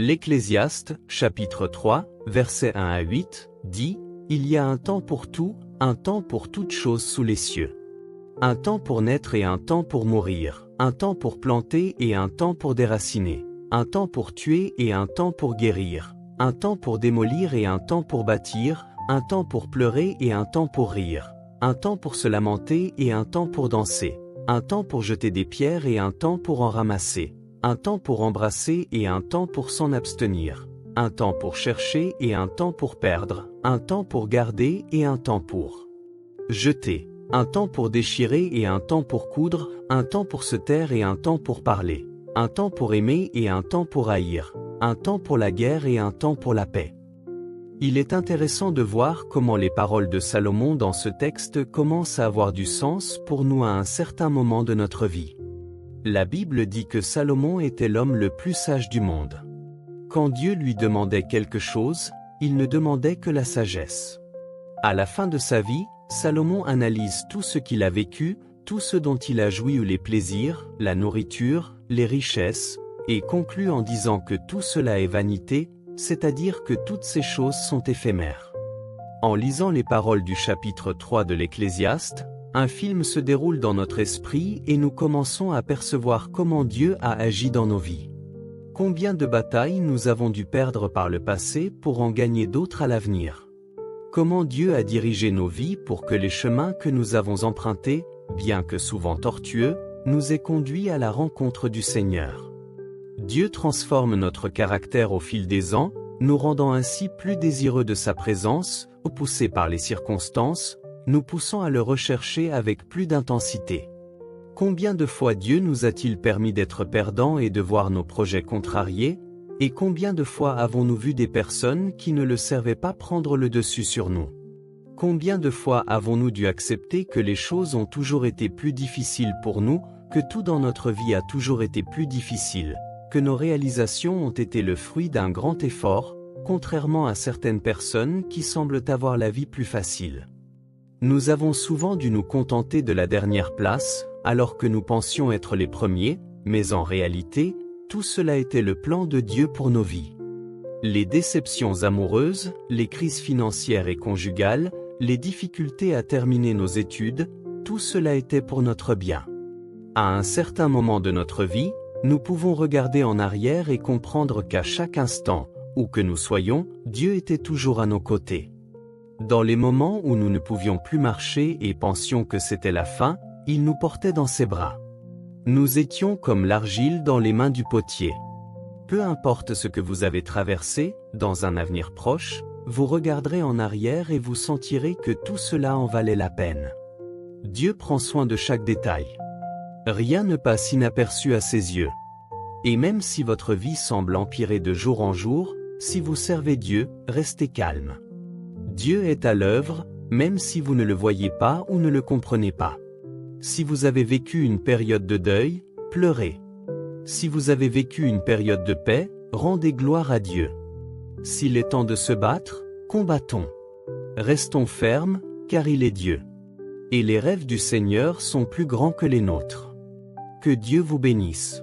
L'Ecclésiaste, chapitre 3, versets 1 à 8, dit « Il y a un temps pour tout, un temps pour toutes choses sous les cieux. Un temps pour naître et un temps pour mourir, un temps pour planter et un temps pour déraciner, un temps pour tuer et un temps pour guérir, un temps pour démolir et un temps pour bâtir, un temps pour pleurer et un temps pour rire, un temps pour se lamenter et un temps pour danser, un temps pour jeter des pierres et un temps pour en ramasser, un temps pour embrasser et un temps pour s'en abstenir, un temps pour chercher et un temps pour perdre, un temps pour garder et un temps pour jeter, un temps pour déchirer et un temps pour coudre, un temps pour se taire et un temps pour parler, un temps pour aimer et un temps pour haïr, un temps pour la guerre et un temps pour la paix. » Il est intéressant de voir comment les paroles de Salomon dans ce texte commencent à avoir du sens pour nous à un certain moment de notre vie. La Bible dit que Salomon était l'homme le plus sage du monde. Quand Dieu lui demandait quelque chose, il ne demandait que la sagesse. À la fin de sa vie, Salomon analyse tout ce qu'il a vécu, tout ce dont il a joui ou les plaisirs, la nourriture, les richesses, et conclut en disant que tout cela est vanité, c'est-à-dire que toutes ces choses sont éphémères. En lisant les paroles du chapitre 3 de l'Ecclésiaste, un film se déroule dans notre esprit et nous commençons à percevoir comment Dieu a agi dans nos vies. Combien de batailles nous avons dû perdre par le passé pour en gagner d'autres à l'avenir? Comment Dieu a dirigé nos vies pour que les chemins que nous avons empruntés, bien que souvent tortueux, nous aient conduits à la rencontre du Seigneur. Dieu transforme notre caractère au fil des ans, nous rendant ainsi plus désireux de sa présence, ou poussés par les circonstances, nous poussant à le rechercher avec plus d'intensité. Combien de fois Dieu nous a-t-il permis d'être perdants et de voir nos projets contrariés, et combien de fois avons-nous vu des personnes qui ne le servaient pas prendre le dessus sur nous? Combien de fois avons-nous dû accepter que les choses ont toujours été plus difficiles pour nous, que tout dans notre vie a toujours été plus difficile, que nos réalisations ont été le fruit d'un grand effort, contrairement à certaines personnes qui semblent avoir la vie plus facile. Nous avons souvent dû nous contenter de la dernière place, alors que nous pensions être les premiers, mais en réalité, tout cela était le plan de Dieu pour nos vies. Les déceptions amoureuses, les crises financières et conjugales, les difficultés à terminer nos études, tout cela était pour notre bien. À un certain moment de notre vie, nous pouvons regarder en arrière et comprendre qu'à chaque instant, où que nous soyons, Dieu était toujours à nos côtés. Dans les moments où nous ne pouvions plus marcher et pensions que c'était la fin, il nous portait dans ses bras. Nous étions comme l'argile dans les mains du potier. Peu importe ce que vous avez traversé, dans un avenir proche, vous regarderez en arrière et vous sentirez que tout cela en valait la peine. Dieu prend soin de chaque détail. Rien ne passe inaperçu à ses yeux. Et même si votre vie semble empirer de jour en jour, si vous servez Dieu, restez calme. Dieu est à l'œuvre, même si vous ne le voyez pas ou ne le comprenez pas. Si vous avez vécu une période de deuil, pleurez. Si vous avez vécu une période de paix, rendez gloire à Dieu. S'il est temps de se battre, combattons. Restons fermes, car il est Dieu. Et les rêves du Seigneur sont plus grands que les nôtres. Que Dieu vous bénisse.